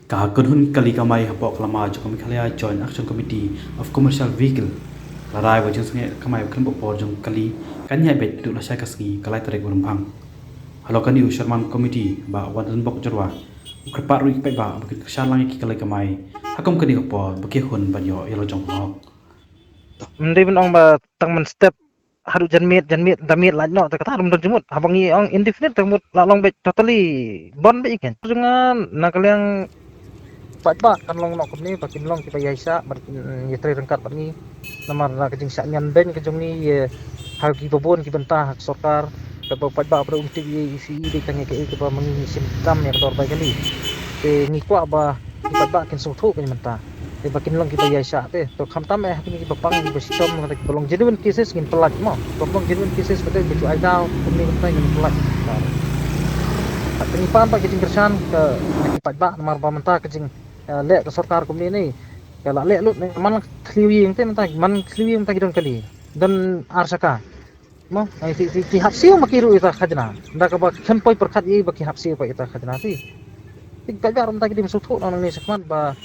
Ka kunhun kali kamai hapok lama jo kami khalia Joint Action Committee of Commercial Vehicle larai wa jeng kamai kan bo jong kali kanya bet tu la sya kasngi kalai tarek burung halo kani usharman committee ba wadan bok jorwa krepa ru pe ba bukit shalang ki kalai kamai hakom kani ko baki hun banyo yelo jong nok Mendai pun orang ba tang men step haru jamit lah no tak kata rum jemut abang ni orang indefinite jemut long bet totally bon be ikan dengan nak yang pat kan long nok ni pakin long kita yaisa berkin yetri rengkat ni namar na kejing sak nyan ben kejong ni hal ki bobon ki bentah hak sokar dapat pat ba pada unti isi di tang ke ba mengi simptom yang tor ba kali ni kwa ba pat ba kin sotho kan mentah bakin long kita yaisa te to kham tam kini bapang ni besom ngata bolong genuine cases ngin pelat mo bolong genuine cases betul betul ai dau kini mentah ngin pelat penipuan pak kecing kersan ke pat ba namar ba mentah kecing lek ke sarkar kumni ni kalau lek lut man kliwi ente mentah man kliwi mentah kidon kali dan arsaka mo ai ti hapsiu makiru ita khajna ndak ba kempoi perkhat i baki hapsiu pa ita khajna ti pat ba mentah kidim suthu nang ni sakman ba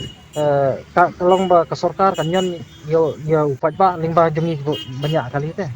ka long ba ke sarkar kan yon yo pat ba ling ba jungi banyak kali teh